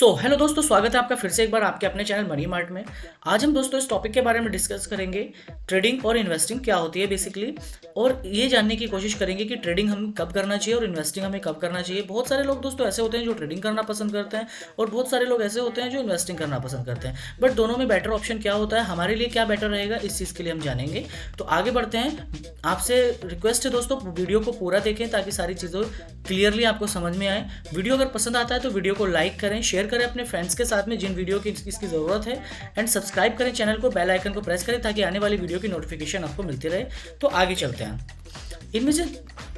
तो हेलो दोस्तों, स्वागत है आपका फिर से एक बार आपके अपने चैनल मनी मार्ट में। आज हम दोस्तों इस टॉपिक के बारे में डिस्कस करेंगे, ट्रेडिंग और इन्वेस्टिंग क्या होती है बेसिकली, और ये जानने की कोशिश करेंगे कि ट्रेडिंग हम कब करना चाहिए और इन्वेस्टिंग हमें कब करना चाहिए। बहुत सारे लोग दोस्तों ऐसे होते हैं जो ट्रेडिंग करना पसंद करते हैं और बहुत सारे लोग ऐसे होते हैं जो इन्वेस्टिंग करना पसंद करते हैं। बट दोनों में बेटर ऑप्शन क्या होता है, हमारे लिए क्या बेटर रहेगा, इस चीज़ के लिए हम जानेंगे। तो आगे बढ़ते हैं। आपसे रिक्वेस्ट है दोस्तों, वीडियो को पूरा देखें ताकि सारी चीज़ें क्लियरली आपको समझ में आए। वीडियो अगर पसंद आता है तो वीडियो को लाइक करें, शेयर करें अपने फ्रेंड्स के साथ में जिन वीडियो की इसकी ज़रूरत है, एंड सब्सक्राइब करें चैनल को, बेल आइकन को प्रेस करें ताकि आने वाली वीडियो की नोटिफिकेशन आपको मिलती रहे। तो आगे चलते हैं। इनमें से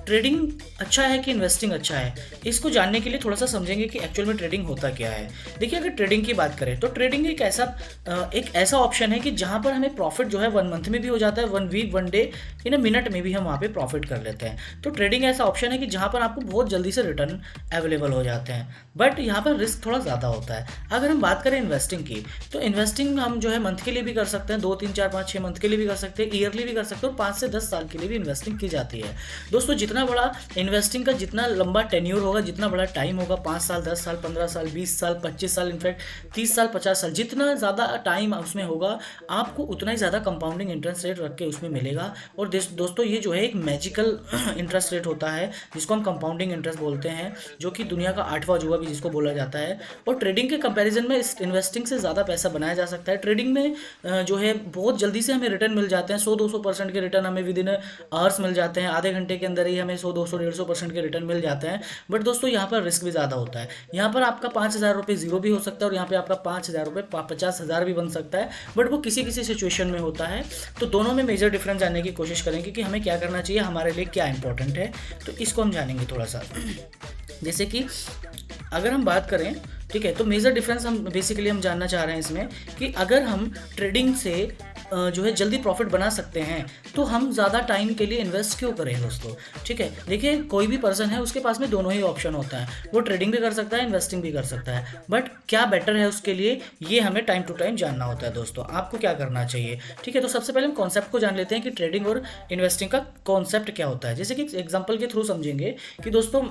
ट्रेडिंग अच्छा है कि इन्वेस्टिंग अच्छा है, इसको जानने के लिए थोड़ा सा समझेंगे कि एक्चुअल में ट्रेडिंग होता क्या है। देखिए, अगर ट्रेडिंग की बात करें तो ट्रेडिंग एक ऐसा ऑप्शन है कि जहां पर हमें प्रॉफिट जो है 1 मंथ में भी हो जाता है, 1 week 1 day in a minute में भी हम वहाँ पे प्रॉफिट कर लेते हैं। तो ट्रेडिंग ऐसा ऑप्शन है कि जहाँ पर आपको बहुत जल्दी से रिटर्न अवेलेबल हो जाते हैं, बट यहाँ पर रिस्क थोड़ा ज़्यादा होता है। अगर हम बात करें इन्वेस्टिंग की, तो इन्वेस्टिंग हम जो है मंथ के लिए भी कर सकते हैं, 2 3 4 5 6 मंथ के लिए भी कर सकते हैं, ईयरली भी कर सकते हैं, और 5 से 10 साल के लिए भी इन्वेस्टिंग की जाती है। दोस्तों, जितना बड़ा इन्वेस्टिंग का जितना लंबा टेन्योर होगा, जितना बड़ा टाइम होगा, 5 साल 10 साल 15 साल 20 साल 25 साल, इनफैक्ट 30 साल 50 साल, जितना ज़्यादा टाइम उसमें होगा आपको उतना ही ज़्यादा कंपाउंडिंग इंटरेस्ट रेट रख के उसमें मिलेगा। और दोस्तों, ये जो है एक मैजिकल इंटरेस्ट रेट होता है जिसको हम कंपाउंडिंग इंटरेस्ट बोलते हैं, जो कि दुनिया का 8वां अजूबा भी जिसको बोला जाता है। और ट्रेडिंग के कंपैरिजन में इन्वेस्टिंग से ज़्यादा पैसा बनाया जा सकता है। ट्रेडिंग में जो है बहुत जल्दी से हमें रिटर्न मिल जाते हैं, 100-200% के रिटर्न हमें विद इन आवर्स मिल जाते हैं, आधे घंटे के अंदर ही हमें 100-200-150% के रिटर्न मिल जाते हैं। बट दोस्तों, यहाँ पर रिस्क भी ज़्यादा होता है। यहाँ पर आपका 5,000 रुपये जीरो भी हो सकता है और यहाँ पे आपका 5,000 रुपये 50,000 भी बन सकता है, बट वो किसी किसी सिचुएशन में होता है। तो दोनों में मेजर डिफरेंस जानने की कोशिश करेंगे कि हमें क्या करना चाहिए, हमारे लिए क्या इंपॉर्टेंट है। तो इसको हम जानेंगे थोड़ा सा। जैसे कि अगर हम बात करें, ठीक है, तो मेजर डिफरेंस हम बेसिकली हम जानना चाह रहे हैं इसमें कि अगर हम ट्रेडिंग से जो है जल्दी प्रॉफिट बना सकते हैं तो हम ज़्यादा टाइम के लिए इन्वेस्ट क्यों करें दोस्तों। ठीक है, देखिए, कोई भी पर्सन है उसके पास में दोनों ही ऑप्शन होता है, वो ट्रेडिंग भी कर सकता है, इन्वेस्टिंग भी कर सकता है, बट क्या बेटर है उसके लिए ये हमें टाइम टू टाइम जानना होता है। दोस्तों, आपको क्या करना चाहिए। ठीक है, तो सबसे पहले हम कॉन्सेप्ट को जान लेते हैं कि ट्रेडिंग और इन्वेस्टिंग का कॉन्सेप्ट क्या होता है। जैसे कि एग्जाम्पल के थ्रू समझेंगे कि दोस्तों,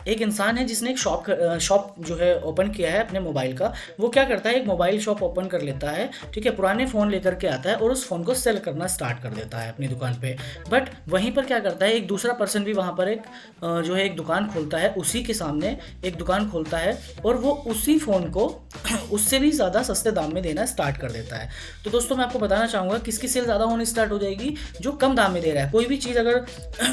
एक इंसान है जिसने एक शॉप जो है ओपन किया है अपने मोबाइल का। वो क्या करता है, एक मोबाइल शॉप ओपन कर लेता है, ठीक है, पुराने फ़ोन लेकर के आता है और उस फ़ोन को सेल करना स्टार्ट कर देता है अपनी दुकान पे। बट वहीं पर क्या करता है, एक दूसरा पर्सन भी वहाँ पर जो है एक दुकान खोलता है, उसी के सामने एक दुकान खोलता है और वो उसी फ़ोन को उससे भी ज़्यादा सस्ते दाम में देना स्टार्ट कर देता है। तो दोस्तों, मैं आपको बताना चाहूँगा किसकी सेल ज़्यादा होनी स्टार्ट हो जाएगी, जो कम दाम में दे रहा है। कोई भी चीज़ अगर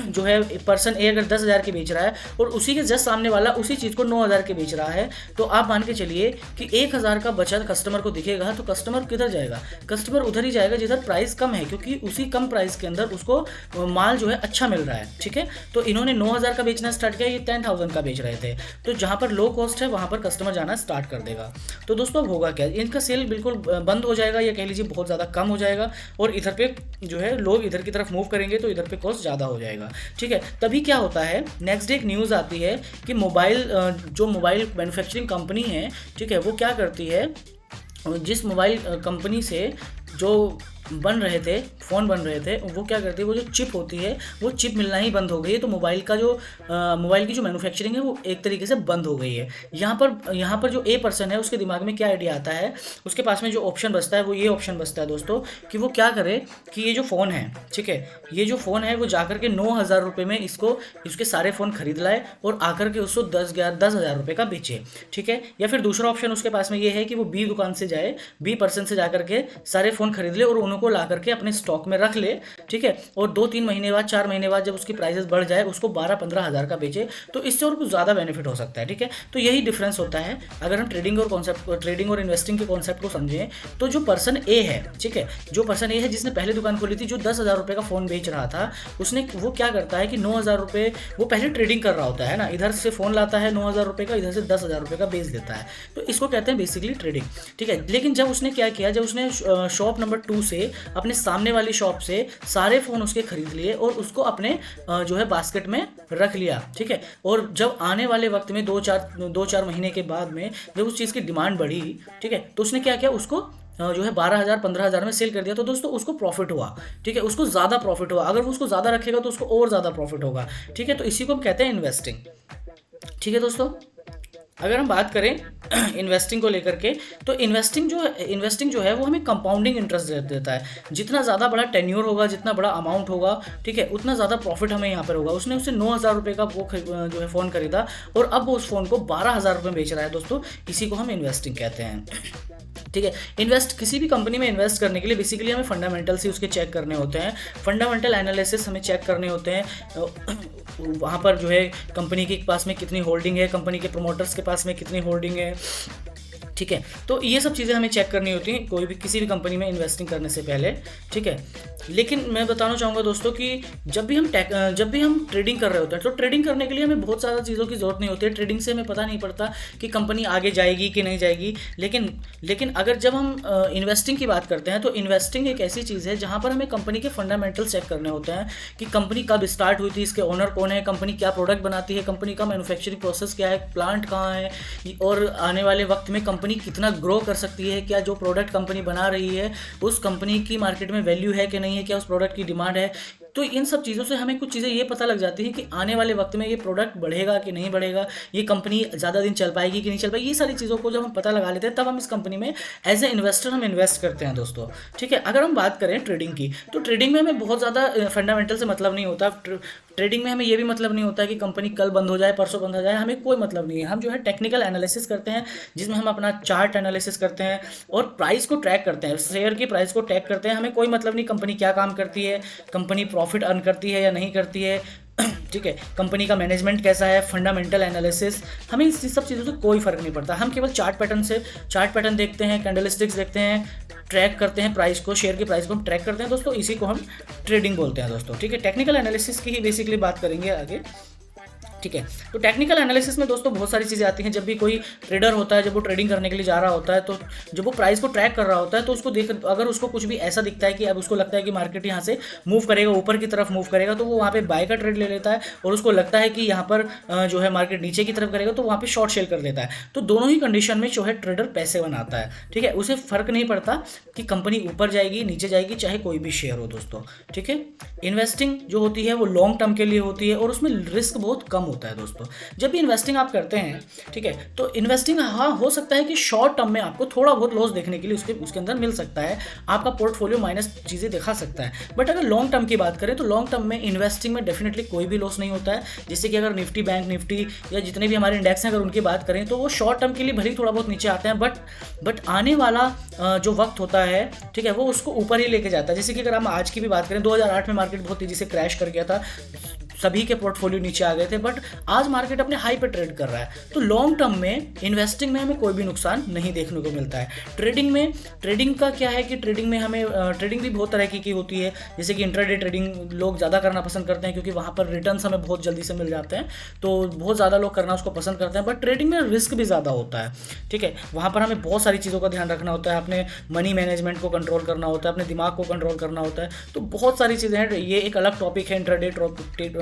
जो है पर्सन ए अगर 10,000 के बेच रहा है और उसी के जस्ट सामने वाला उसी चीज़ को 9,000 के बेच रहा है, तो आप मान के चलिए कि 1,000 का बचत कस्टमर को दिखेगा, तो कस्टमर किधर जाएगा, कस्टमर उधर ही जाएगा जिधर प्राइस कम है, क्योंकि उसी कम प्राइस के अंदर उसको माल जो है अच्छा मिल रहा है। ठीक है, तो इन्होंने 9,000 का बेचना स्टार्ट किया, ये 10,000 का बेच रहे थे, तो जहाँ पर लो कॉस्ट है वहाँ पर कस्टमर जाना स्टार्ट कर देगा। तो दोस्तों, अब होगा क्या, इनका सेल बिल्कुल बंद हो जाएगा, या कह लीजिए बहुत ज़्यादा कम हो जाएगा, और इधर पे जो है लोग इधर की तरफ मूव करेंगे, तो इधर पे कॉस्ट ज़्यादा हो जाएगा। ठीक है, तभी क्या होता है, नेक्स्ट डे एक न्यूज़ आती है कि जो मोबाइल मैन्युफैक्चरिंग कंपनी है, ठीक है, वो क्या करती है, जिस मोबाइल कंपनी से जो फ़ोन बन रहे थे, वो क्या करती है, वो जो चिप होती है वो चिप मिलना ही बंद हो गई है। तो मोबाइल की जो मैन्युफैक्चरिंग है वो एक तरीके से बंद हो गई है। यहाँ पर जो ए पर्सन है उसके दिमाग में क्या आइडिया आता है, उसके पास में जो ऑप्शन बचता है वो ये ऑप्शन बचता है दोस्तों, कि वो क्या करे कि ये जो फ़ोन है, ठीक है, ये जो फ़ोन है वो जाकर के 9,000 रुपये में इसके सारे फ़ोन खरीद लाए और आकर के उसको 10,000 रुपये का बेचे। ठीक है, या फिर दूसरा ऑप्शन उसके पास में ये है कि वो बी दुकान से जाए, बी पर्सन से जाकर के सारे फ़ोन खरीद ले और उनको ला करके अपने स्टॉक में रख ले। ठीक है, और 2-3 महीने बाद 4 महीने बाद जब उसकी प्राइसेस बढ़ जाए उसको 12-15 हज़ार का बेचे, तो इससे और कुछ ज़्यादा बेनिफिट हो सकता है। ठीक है, तो यही डिफरेंस होता है। अगर हम ट्रेडिंग और इन्वेस्टिंग के कॉन्सेप्ट को समझें, तो जो पर्सन ए है, ठीक है, जो पर्सन ए है जिसने पहले दुकान खोली थी, जो 10,000 रुपये का फ़ोन बेच रहा था, वो क्या करता है कि 9,000 रुपये वो पहले ट्रेडिंग कर रहा होता है ना, इधर से फ़ोन लाता है 9,000 रुपये का, इधर से 10,000 रुपये का बेच देता है, तो इसको कहते हैं बेसिकली ट्रेडिंग। ठीक है, लेकिन जब उसने क्या किया, जब उसने शॉप नंबर 2 से अपने सामने वाली शॉप से सारे फ़ोन उसके खरीद लिए और उसको अपने जो है बास्केट में रख लिया। ठीक है, और जब आने वाले वक्त में 2-4 महीने के बाद में जब उस चीज़ की डिमांड बढ़ी, ठीक है, तो उसने क्या किया, उसको जो है 12,000 15,000 में सेल कर दिया। तो दोस्तों, उसको प्रॉफिट हुआ। ठीक है, उसको ज़्यादा प्रॉफिट हुआ। अगर वो उसको ज़्यादा रखेगा तो उसको और ज़्यादा प्रॉफिट होगा। ठीक है, तो इसी को हम कहते हैं इन्वेस्टिंग। ठीक है दोस्तों, अगर हम बात करें इन्वेस्टिंग को लेकर के, तो इन्वेस्टिंग जो है वो हमें कंपाउंडिंग इंटरेस्ट देता है। जितना ज़्यादा बड़ा टेन्योर होगा, जितना बड़ा अमाउंट होगा, ठीक है, उतना ज़्यादा प्रॉफिट हमें यहाँ पर होगा। उसने उससे 9,000 रुपये का वो जो है फ़ोन खरीदा और अब वो उस फ़ोन को 12,000 रुपये में बेच रहा है दोस्तों। इसी को हम इन्वेस्टिंग कहते हैं, ठीक है। किसी भी कंपनी में इन्वेस्ट करने के लिए बेसिकली हमें फंडामेंटल्स ही उसके चेक करने होते हैं, फंडामेंटल एनालिसिस हमें चेक करने होते हैं। वहाँ पर जो है कंपनी के पास में कितनी होल्डिंग है, कंपनी के प्रमोटर्स के पास में कितनी होल्डिंग है, ठीक है। तो ये सब चीज़ें हमें चेक करनी होती हैं किसी भी कंपनी में इन्वेस्टिंग करने से पहले, ठीक है। लेकिन मैं बताना चाहूँगा दोस्तों कि जब भी हम ट्रेडिंग कर रहे होते हैं, तो ट्रेडिंग करने के लिए हमें बहुत ज़्यादा चीज़ों की ज़रूरत नहीं होती है। ट्रेडिंग से हमें पता नहीं पड़ता कि कंपनी आगे जाएगी कि नहीं जाएगी। लेकिन अगर जब हम इन्वेस्टिंग की बात करते हैं, तो इन्वेस्टिंग एक ऐसी चीज़ है जहाँ पर हमें कंपनी के फंडामेंटल चेक करने होते हैं कि कंपनी कब स्टार्ट हुई थी, इसके ओनर कौन है, कंपनी क्या प्रोडक्ट बनाती है, कंपनी का मैन्युफैक्चरिंग प्रोसेस क्या है, प्लांट कहाँ है, और आने वाले वक्त में कंपनी कितना ग्रो कर सकती है, क्या जो प्रोडक्ट कंपनी बना रही है उस कंपनी की मार्केट में वैल्यू है कि नहीं है, क्या उस प्रोडक्ट की डिमांड है। तो इन सब चीज़ों से हमें कुछ चीज़ें ये पता लग जाती हैं कि आने वाले वक्त में ये प्रोडक्ट बढ़ेगा कि नहीं बढ़ेगा, ये कंपनी ज़्यादा दिन चल पाएगी कि नहीं चल पाएगी। ये सारी चीज़ों को जब हम पता लगा लेते हैं, तब हम इस कंपनी में एज ए इन्वेस्टर हम इन्वेस्ट करते हैं दोस्तों, ठीक है। अगर हम बात करें ट्रेडिंग की, तो ट्रेडिंग में हमें बहुत ज़्यादा फंडामेंटल से मतलब नहीं होता। ट्रेडिंग में हमें ये भी मतलब नहीं होता कि कंपनी कल बंद हो जाए, परसों बंद हो जाए, हमें कोई मतलब नहीं है। हम जो है टेक्निकल एनालिसिस करते हैं, जिसमें हम अपना चार्ट एनालिसिस करते हैं और प्राइस को ट्रैक करते हैं, शेयर की प्राइस को ट्रैक करते हैं। हमें कोई मतलब नहीं कंपनी क्या काम करती है, कंपनी प्रॉफिट अर्न करती है या नहीं करती है, ठीक है, कंपनी का मैनेजमेंट कैसा है, फंडामेंटल एनालिसिस, हमें इस सब चीज़ों से कोई फर्क नहीं पड़ता। हम केवल चार्ट पैटर्न देखते हैं, कैंडलस्टिक्स देखते हैं, ट्रैक करते हैं प्राइस को, शेयर की प्राइस को हम ट्रैक करते हैं दोस्तों। इसी को हम ट्रेडिंग बोलते हैं दोस्तों, ठीक है। टेक्निकल एनालिसिस की ही बेसिकली बात करेंगे आगे, ठीक है। तो टेक्निकल एनालिसिस में दोस्तों बहुत सारी चीज़ें आती हैं। जब भी कोई ट्रेडर होता है, जब वो ट्रेडिंग करने के लिए जा रहा होता है, तो जब वो प्राइस को ट्रैक कर रहा होता है, तो अगर उसको कुछ भी ऐसा दिखता है कि अब उसको लगता है कि मार्केट यहाँ से मूव करेगा, ऊपर की तरफ मूव करेगा, तो वो वहाँ पे बाय का ट्रेड ले लेता है। और उसको लगता है कि यहाँ पर जो है मार्केट नीचे की तरफ करेगा, तो वहाँ पर शॉर्ट सेल कर लेता है। तो दोनों ही कंडीशन में जो है ट्रेडर पैसे बनाता है, ठीक है। उसे फर्क नहीं पड़ता कि कंपनी ऊपर जाएगी नीचे जाएगी, चाहे कोई भी शेयर हो दोस्तों, ठीक है। इन्वेस्टिंग जो होती है वो लॉन्ग टर्म के लिए होती है और उसमें रिस्क बहुत कम होता है दोस्तों। जब भी इन्वेस्टिंग आप करते हैं, ठीक है, तो इन्वेस्टिंग हाँ हो सकता है कि शॉर्ट टर्म में आपको थोड़ा बहुत लॉस देखने के लिए उसके अंदर मिल सकता है, आपका पोर्टफोलियो माइनस चीज़ें दिखा सकता है। बट अगर लॉन्ग टर्म की बात करें, तो लॉन्ग टर्म में इन्वेस्टिंग में डेफिनेटली कोई भी लॉस नहीं होता है। जैसे कि अगर निफ्टी, बैंक निफ्टी या जितने भी हमारे इंडेक्स हैं, अगर उनकी बात करें, तो वो शॉर्ट टर्म के लिए भले ही थोड़ा बहुत नीचे आते हैं, बट आने वाला जो वक्त होता है, ठीक है, वो उसको ऊपर ही लेके जाता है। जैसे कि अगर हम आज की भी बात करें, 2008 में मार्केट बहुत तेज़ी से क्रैश कर गया था, सभी के पोर्टफोलियो नीचे आ गए थे, बट आज मार्केट अपने हाई पे ट्रेड कर रहा है। तो लॉन्ग टर्म में इन्वेस्टिंग में हमें कोई भी नुकसान नहीं देखने को मिलता है। ट्रेडिंग का क्या है कि ट्रेडिंग में हमें ट्रेडिंग भी बहुत तरह की होती है। जैसे कि इंट्राडे ट्रेडिंग लोग ज़्यादा करना पसंद करते हैं, क्योंकि वहाँ पर रिटर्न्स हमें बहुत जल्दी से मिल जाते हैं, तो बहुत ज़्यादा लोग करना उसको पसंद करते हैं। बट ट्रेडिंग में रिस्क भी ज़्यादा होता है, ठीक है। वहाँ पर हमें बहुत सारी चीज़ों का ध्यान रखना होता है, अपने मनी मैनेजमेंट को कंट्रोल करना होता है, अपने दिमाग को कंट्रोल करना होता है। तो बहुत सारी चीज़ें हैं, ये एक अलग टॉपिक है इंट्राडे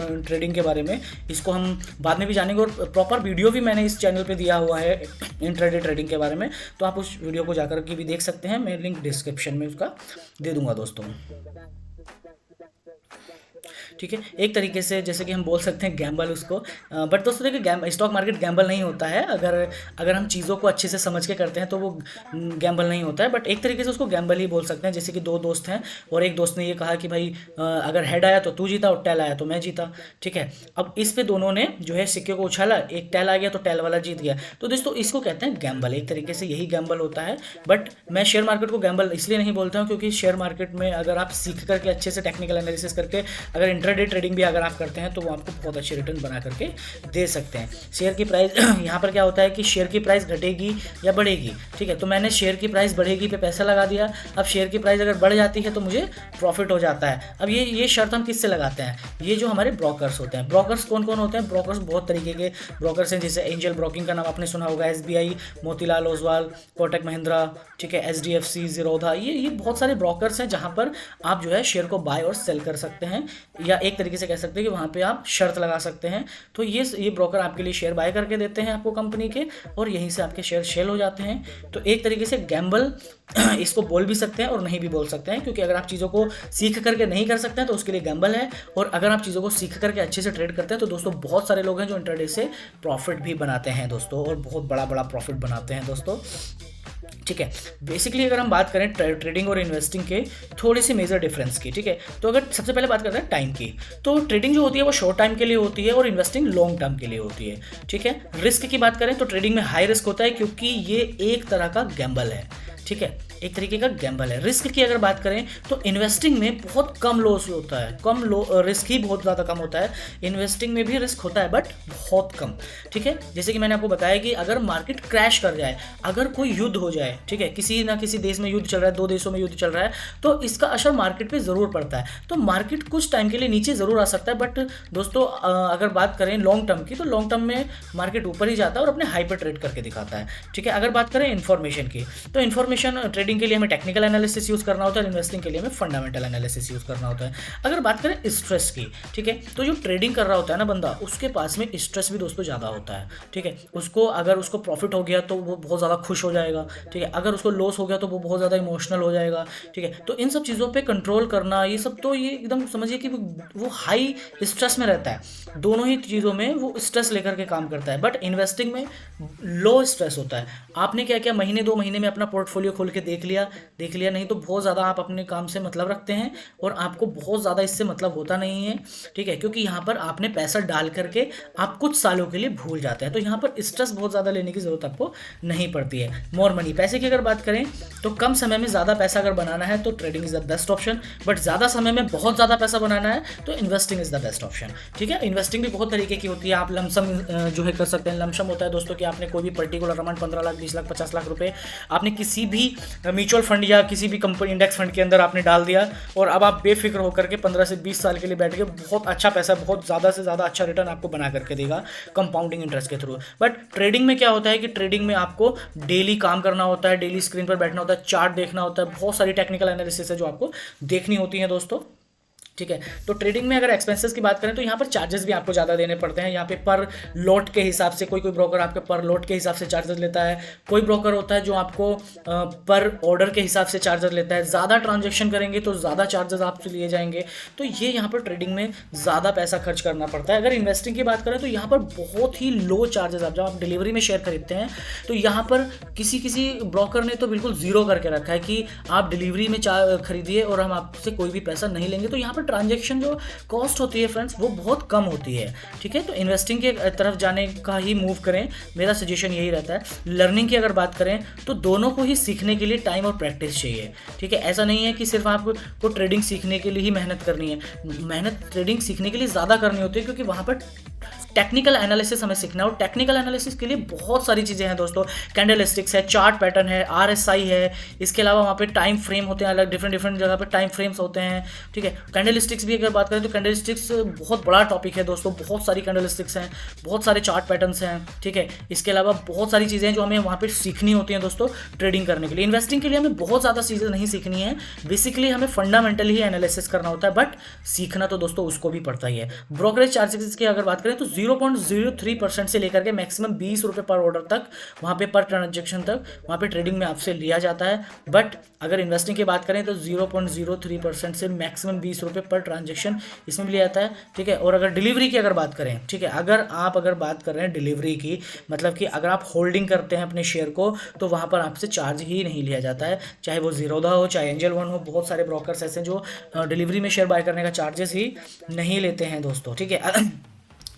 ट्रेडिंग के बारे में। इसको हम बाद में भी जानेंगे और प्रॉपर वीडियो भी मैंने इस चैनल पे दिया हुआ है इंट्राडे ट्रेडिंग के बारे में, तो आप उस वीडियो को जाकर के भी देख सकते हैं। मैं लिंक डिस्क्रिप्शन में उसका दे दूंगा दोस्तों, ठीक है। एक तरीके से जैसे कि हम बोल सकते हैं गैम्बल उसको, बट दोस्तों देखिए स्टॉक मार्केट गैम्बल नहीं होता है। अगर हम चीज़ों को अच्छे से समझ के करते हैं तो वो गैम्बल नहीं होता है, बट एक तरीके से उसको गैम्बल ही बोल सकते हैं। जैसे कि दो दोस्त हैं और एक दोस्त ने ये कहा कि भाई अगर हेड आया तो तू जीता और टेल आया तो मैं जीता, ठीक है। अब इस पे दोनों ने जो है सिक्के को उछाला, एक टेल आ गया तो टेल वाला जीत गया। तो दोस्तों इसको कहते हैं गैम्बल, एक तरीके से यही गैम्बल होता है। बट मैं शेयर मार्केट को गैम्बल इसलिए नहीं बोलता हूँ, क्योंकि शेयर मार्केट में अगर आप सीख करके अच्छे से टेक्निकल एनालिसिस करके अगर इंट्राडे ट्रेडिंग भी अगर आप करते हैं, तो वो आपको बहुत अच्छे रिटर्न बना करके दे सकते हैं। शेयर की प्राइस यहाँ पर क्या होता है कि शेयर की प्राइस घटेगी या बढ़ेगी, ठीक है। तो मैंने शेयर की प्राइस बढ़ेगी पे पैसा लगा दिया, अब शेयर की प्राइस अगर बढ़ जाती है तो मुझे प्रॉफिट हो जाता है। अब ये शर्त हम किससे लगाते हैं? ये जो हमारे ब्रोकर्स होते हैं। ब्रोकर्स कौन कौन होते हैं? ब्रोकर्स बहुत तरीके के ब्रोकर्स हैं, जैसे एंजल ब्रोकिंग का नाम आपने सुना होगा, SBI, मोतीलाल ओसवाल, कोटक महिंद्रा, ठीक है, HDFC, ज़ीरोधा, ये बहुत सारे ब्रोकर्स हैं जहाँ पर आप जो है शेयर को बाय और सेल कर सकते हैं, या एक तरीके से कह सकते हैं कि वहाँ पे आप शर्त लगा सकते हैं। तो ये ब्रोकर आपके लिए शेयर बाय करके देते हैं आपको कंपनी के, और यहीं से आपके शेयर सेल हो जाते हैं। तो एक तरीके से गैम्बल इसको बोल भी सकते हैं और नहीं भी बोल सकते हैं, क्योंकि अगर आप चीज़ों को सीख करके नहीं कर सकते हैं तो उसके लिए गैम्बल है, और अगर आप चीज़ों को सीख करके अच्छे से ट्रेड करते हैं तो दोस्तों बहुत सारे लोग हैं जो इंट्राडे से प्रॉफिट भी बनाते हैं दोस्तों, और बहुत बड़ा बड़ा प्रॉफिट बनाते हैं दोस्तों। ठीक है, बेसिकली अगर हम बात करें ट्रेडिंग और इन्वेस्टिंग के थोड़ी सी मेजर डिफरेंस की, ठीक है, तो अगर सबसे पहले बात करते हैं टाइम की, तो ट्रेडिंग जो होती है वो शॉर्ट टाइम के लिए होती है और इन्वेस्टिंग लॉन्ग टर्म के लिए होती है। ठीक है, रिस्क की बात करें तो ट्रेडिंग में हाई रिस्क होता है, क्योंकि ये एक तरह का गैम्बल है। ठीक है, एक तरीके का गैम्बल है। रिस्क की अगर बात करें तो इन्वेस्टिंग में बहुत कम लॉस होता है, रिस्क ही बहुत ज़्यादा कम होता है। इन्वेस्टिंग में भी रिस्क होता है बट बहुत कम। ठीक है, जैसे कि मैंने आपको बताया कि अगर मार्केट क्रैश कर जाए, अगर कोई युद्ध हो जाए, ठीक है, किसी ना किसी देश में युद्ध चल रहा है, 2 देशों में युद्ध चल रहा है, तो इसका असर मार्केट पे ज़रूर पड़ता है। तो मार्केट कुछ टाइम के लिए नीचे ज़रूर आ सकता है, बट दोस्तों अगर बात करें लॉन्ग टर्म की, तो लॉन्ग टर्म में मार्केट ऊपर ही जाता है और अपने हाई पर ट्रेड करके दिखाता है। ठीक है, अगर बात करें इन्फॉर्मेशन की, तो इन्फॉर्मेशन ट्रेडिंग के लिए हमें टेक्निकल एनालिसिस यूज़ करना होता है, इन्वेस्टिंग के लिए हमें फंडामेंटल एनालिसिस यूज़ करना होता है। अगर बात करें स्ट्रेस की, ठीक है, तो जो ट्रेडिंग कर रहा होता है ना बंदा, उसके पास में स्ट्रेस भी दोस्तों ज़्यादा होता है। ठीक है, अगर उसको प्रॉफिट हो गया तो वो बहुत ज़्यादा खुश हो जाएगा। ठीक है, अगर उसको लॉस हो गया तो वो बहुत ज़्यादा इमोशनल हो जाएगा। ठीक है, तो इन सब चीज़ों पे कंट्रोल करना, ये सब तो ये एकदम समझिए कि वो हाई स्ट्रेस में रहता है। दोनों ही चीज़ों में वो स्ट्रेस लेकर के काम करता है, बट इन्वेस्टिंग में लो स्ट्रेस होता है। आपने क्या किया, महीने 2 महीने में अपना पोर्टफोलियो खोल के देख लिया, नहीं तो बहुत ज़्यादा आप अपने काम से मतलब रखते हैं और आपको बहुत ज़्यादा इससे मतलब होता नहीं है। ठीक है, क्योंकि यहाँ पर आपने पैसा डाल करके आप कुछ सालों के लिए भूल जाते हैं, तो यहाँ पर स्ट्रेस बहुत ज़्यादा लेने की ज़रूरत आपको नहीं पड़ती है। मोर मनी, पैसे की अगर बात करें तो कम समय में ज़्यादा पैसा अगर बनाना है तो trading is the best option, but ज़्यादा समय में बहुत ज़्यादा पैसा बनाना है तो investing is the best option. ठीक है, इन्वेस्टिंग भी बहुत तरीके की होती है। आप लमसम जो है कर सकते हैं। लमसम होता है दोस्तों कि आपने कोई भी पर्टिकुलर अमाउंट 15 लाख, 20 लाख, 50 लाख रुपए आपने किसी भी म्यूचुअल फंड या किसी भी कंपनी इंडेक्स फंड के अंदर आपने डाल दिया, और अब आप बेफिक्र होकर के 15 से 20 साल के लिए बैठ के बहुत अच्छा पैसा, बहुत ज़्यादा से ज़्यादा अच्छा रिटर्न आपको बना करके देगा कंपाउंडिंग इंटरेस्ट के थ्रू। बट ट्रेडिंग में क्या होता है कि ट्रेडिंग में आपको डेली काम करना होता है, डेली स्क्रीन पर बैठना होता है, चार्ट देखना होता है, बहुत सारी टेक्निकल एनालिसिस है जो आपको देखनी होती है दोस्तों। ठीक है, तो ट्रेडिंग में अगर एक्सपेंसेस की बात करें तो यहाँ पर चार्जेस भी आपको ज़्यादा देने पड़ते हैं। यहाँ पे पर लॉट के हिसाब से कोई ब्रोकर आपके पर लॉट के हिसाब से चार्जेस लेता है, कोई ब्रोकर होता है जो आपको पर ऑर्डर के हिसाब से चार्जेस लेता है। ज़्यादा ट्रांजेक्शन करेंगे तो ज़्यादा चार्जेस आपसे लिए जाएंगे, तो ये यहाँ पर ट्रेडिंग में ज़्यादा पैसा खर्च करना पड़ता है। अगर इन्वेस्टिंग की बात करें तो यहाँ पर बहुत ही लो चार्जेस, जब आप डिलीवरी में शेयर खरीदते हैं तो यहाँ पर किसी ब्रोकर ने तो बिल्कुल ज़ीरो करके रखा है कि आप डिलीवरी में खरीदिए और हम आपसे कोई भी पैसा नहीं लेंगे। तो यहाँ पर ट्रांजैक्शन जो कॉस्ट होती है फ्रेंड्स वो बहुत कम होती है। ठीक है, तो इन्वेस्टिंग के तरफ जाने का ही मूव करें, मेरा सजेशन यही रहता है। लर्निंग की अगर बात करें तो दोनों को ही सीखने के लिए टाइम और प्रैक्टिस चाहिए। ठीक है, ऐसा नहीं है कि सिर्फ आपको ट्रेडिंग सीखने के लिए ही मेहनत करनी है। मेहनत ट्रेडिंग सीखने के लिए ज़्यादा करनी होती है, क्योंकि वहाँ पर टेक्निकल एनालिसिस हमें सीखना है, और टेक्निकल एनालिसिस के लिए बहुत सारी चीज़ें हैं दोस्तों। कैंडलस्टिक्स है, चार्ट पैटर्न है, RSI है, इसके अलावा वहाँ पे टाइम फ्रेम होते हैं, अलग डिफरेंट जगह पे टाइम फ्रेम्स होते हैं। ठीक है, कैंडलस्टिक्स भी अगर बात करें तो कैंडलस्टिक्स बहुत बड़ा टॉपिक है दोस्तों, बहुत सारी कैंडलस्टिक्स हैं, बहुत सारे चार्ट पैटर्न्स हैं। ठीक है, इसके अलावा बहुत सारी चीज़ें जो हमें वहाँ पर सीखनी होती हैं दोस्तों ट्रेडिंग करने के लिए। इन्वेस्टिंग के लिए हमें बहुत ज़्यादा चीज़ें नहीं सीखनी है, बेसिकली हमें फंडामेंटली ही एनालिसिस करना होता है, बट सीखना तो दोस्तों उसको भी पड़ता ही है। ब्रोकरेज चार्जेस की अगर बात करें तो 0.03% से लेकर के मैक्सिमम 20 रुपये पर ऑर्डर तक, वहाँ पे पर ट्रांजेक्शन तक वहाँ पे ट्रेडिंग में आपसे लिया जाता है। बट अगर इन्वेस्टिंग की बात करें तो 0.03% से मैक्सिमम 20 रुपये पर ट्रांजेक्शन इसमें भी लिया जाता है। ठीक है, और अगर डिलीवरी की अगर बात करें, ठीक है, अगर बात कर रहे हैं डिलीवरी की, मतलब कि अगर आप होल्डिंग करते हैं अपने शेयर को तो वहाँ पर आपसे चार्ज ही नहीं लिया जाता है, चाहे वो जीरोधा हो, चाहे एंजल वन हो। बहुत सारे ब्रोकर्स ऐसे जो डिलीवरी में शेयर बाय करने का चार्जेस ही नहीं लेते हैं दोस्तों। ठीक है,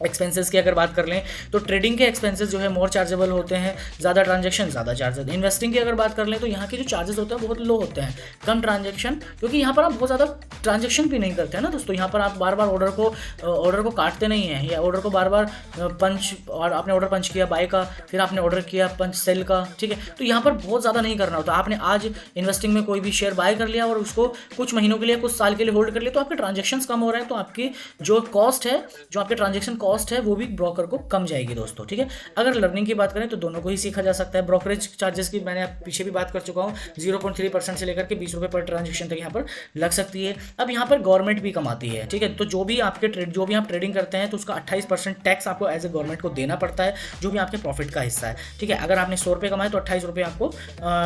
एक्सपेंसेस की अगर बात कर लें तो ट्रेडिंग के एक्सपेंसेस जो है मोर चार्जेबल होते हैं, ज़्यादा ट्रांजैक्शन ज़्यादा चार्जेस। इन्वेस्टिंग की अगर बात कर लें तो यहाँ के जो चार्जेस होते हैं बहुत लो होते हैं, कम ट्रांजैक्शन, क्योंकि यहाँ पर आप बहुत ज़्यादा ट्रांजैक्शन भी नहीं करते हैं ना दोस्तों। यहाँ पर आप बार बार ऑर्डर को काटते नहीं हैं, या ऑर्डर को बार बार पंच, और आपने ऑर्डर पंच किया बाय का, फिर आपने ऑर्डर किया पंच सेल का। ठीक है, तो यहाँ पर बहुत ज़्यादा नहीं करना होता। आपने आज इन्वेस्टिंग में कोई भी शेयर बाय कर लिया और उसको कुछ महीनों के लिए, कुछ साल के लिए होल्ड कर लिया, तो आपके ट्रांजेक्शन कम हो रहे हैं, तो आपकी जो कॉस्ट है, जो आपके ट्रांजेक्शन कॉस्ट है वो भी ब्रोकर को कम जाएगी दोस्तों, ठीक है। अगर लर्निंग की बात करें तो दोनों को ही सीखा जा सकता है। ब्रोकरेज चार्जेस की मैंने पीछे भी बात कर चुका हूँ, 0.3% से लेकर के 20 रुपये पर ट्रांजेक्शन तक यहाँ पर लग सकती है। अब यहाँ पर गवर्नमेंट भी कमाती है, ठीक है। तो जो भी आप ट्रेडिंग करते हैं तो उसका 28% टैक्स आपको एज ए गवर्नमेंट को देना पड़ता है, जो भी आपके प्रॉफिट का हिस्सा है, ठीक है। अगर आपने 100 रुपये कमाए तो 28 रुपये आपको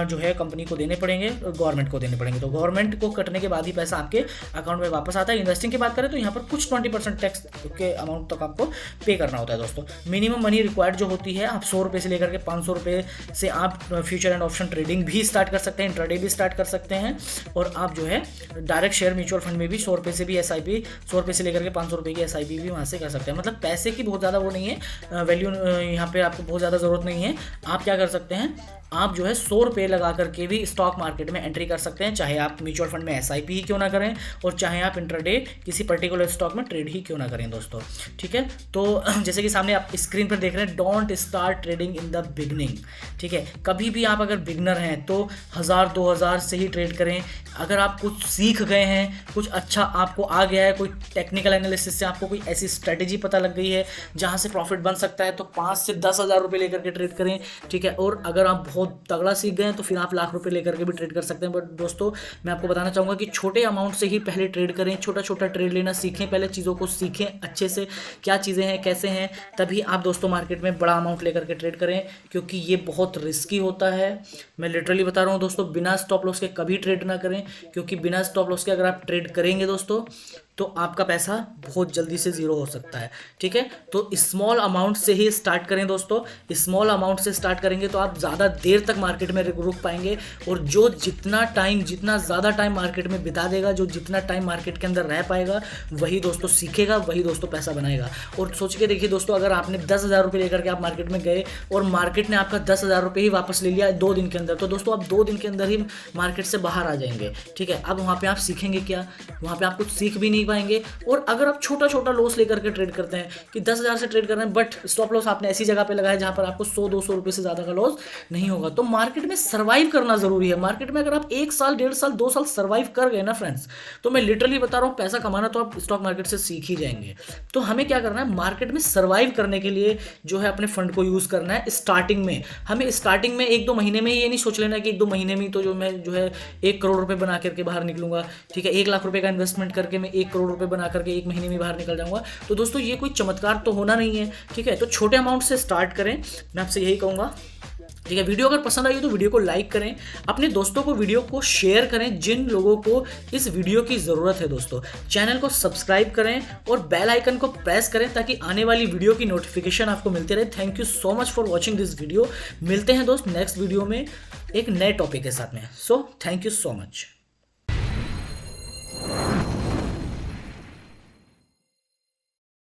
जो है कंपनी को देने पड़ेंगे, गवर्नमेंट को देने पड़ेंगे। तो गवर्नमेंट को कटने के बाद ही पैसा आपके अकाउंट में वापस आता है। इन्वेस्टिंग की बात करें तो यहाँ पर कुछ 20% टैक्स के अमाउंट तक आपको पे करना होता है दोस्तों। मिनिमम मनी रिक्वायर्ड जो होती है, आप 100 रुपये से लेकर के 500 रुपये से आप फ्यूचर एंड ऑप्शन ट्रेडिंग भी स्टार्ट कर सकते हैं, इंट्राडे भी स्टार्ट कर सकते हैं। और आप जो है डायरेक्ट शेयर म्यूचुअल फंड में भी 100 रुपये से भी SIP, 100 रुपये से लेकर के 500 रुपये की SIP भी वहाँ से कर सकते हैं। मतलब पैसे की बहुत ज़्यादा वो नहीं है, वैल्यू यहाँ पे आपको बहुत ज़्यादा ज़रूरत नहीं है। आप क्या कर सकते हैं, आप जो है 100 रुपये लगा करके भी स्टॉक मार्केट में एंट्री कर सकते हैं, चाहे आप म्यूचुअल फंड में SIP ही क्यों ना करें और चाहे आप इंट्राडे किसी पर्टिकुलर स्टॉक में ट्रेड ही क्यों ना करें दोस्तों, ठीक है। तो जैसे कि सामने आप स्क्रीन पर देख रहे हैं, don't start trading in the beginning, ठीक है। कभी भी आप अगर बिगनर हैं तो 1000-2000 से ही ट्रेड करें। अगर आप कुछ सीख गए हैं, कुछ अच्छा आपको आ गया है, कोई टेक्निकल एनालिसिस से आपको कोई ऐसी स्ट्रेटेजी पता लग गई है जहाँ से प्रॉफिट बन सकता है, तो 5 से 10 हज़ार रुपये लेकर के ट्रेड करें, ठीक है। और अगर आप बहुत तगड़ा सीख गए हैं तो फिर आप लाख रुपए लेकर के भी ट्रेड कर सकते हैं। बट दोस्तों मैं आपको बताना चाहूँगा कि छोटे अमाउंट से ही पहले ट्रेड करें, छोटा छोटा ट्रेड लेना सीखें, पहले चीज़ों को सीखें अच्छे से, क्या चीज़ें हैं कैसे हैं, तभी आप दोस्तों मार्केट में बड़ा अमाउंट लेकर के ट्रेड करें, क्योंकि ये बहुत रिस्की होता है। मैं लिटरली बता रहा हूँ दोस्तों, बिना स्टॉप लॉस के कभी ट्रेड ना करें, क्योंकि बिना स्टॉप लॉस के अगर आप ट्रेड करेंगे दोस्तों तो आपका पैसा बहुत जल्दी से ज़ीरो हो सकता है, ठीक है। तो स्मॉल अमाउंट से ही स्टार्ट करें दोस्तों, स्मॉल अमाउंट से स्टार्ट करेंगे तो आप ज़्यादा देर तक मार्केट में रुक पाएंगे। और जो जितना ज़्यादा टाइम मार्केट में बिता देगा, जो जितना टाइम मार्केट के अंदर रह पाएगा, वही दोस्तों सीखेगा, वही दोस्तों पैसा बनाएगा। और सोच के देखिए दोस्तों, अगर आपने 10,000 रुपये लेकर के आप मार्केट में गए और मार्केट ने आपका 10,000 रुपये ही वापस ले लिया 2 दिन के अंदर, तो दोस्तों आप 2 दिन के अंदर ही मार्केट से बाहर आ जाएंगे, ठीक है। अब वहाँ पर आप सीखेंगे क्या, वहाँ पर आप कुछ सीख भी नहीं पाएंगे। और अगर आप छोटा छोटा लॉस लेकर के ट्रेड करते हैं कि 10,000 से ट्रेड कर रहे हैं, बट स्टॉप लॉस आपने ऐसी जगह पे लगाया जहां पर आपको 100-200 रुपए से ज़्यादा का लॉस नहीं होगा, तो मार्केट में सर्वाइव करना ज़रूरी है। मार्केट में अगर आप 1 साल 1.5 साल 2 साल सर्वाइव कर गए ना फ्रेंड्स, तो मैं लिटरली बता रहा हूँ, पैसा कमाना तो आप स्टॉक मार्केट से सीख ही जाएंगे। तो हमें क्या करना है, मार्केट में सर्वाइव करने के लिए जो है अपने फंड को यूज़ करना है। स्टार्टिंग में हमें 1-2 महीने में ये नहीं सोच लेना कि 1-2 महीने में तो मैं 1 करोड़ रुपये बना करके बाहर निकलूंगा, ठीक है। 1 लाख रुपये का इन्वेस्टमेंट करके मैं 1 करोड़ रुपये बना करके 1 महीने में बाहर निकल जाऊंगा। तो दोस्तों ये कोई चमत्कार तो होना नहीं है, ठीक है। तो छोटे अमाउंट से स्टार्ट करें, मैं आपसे यही कहूँगा, ठीक है। वीडियो अगर पसंद आई तो वीडियो को लाइक करें, अपने दोस्तों को वीडियो को शेयर करें जिन लोगों को इस वीडियो की ज़रूरत है दोस्तों। चैनल को सब्सक्राइब करें और बेल आइकन को प्रेस करें ताकि आने वाली वीडियो की नोटिफिकेशन आपको मिलती रहे। Thank you so much for watching this video. मिलते हैं दोस्त नेक्स्ट वीडियो में एक नए टॉपिक के साथ में। So thank you so much.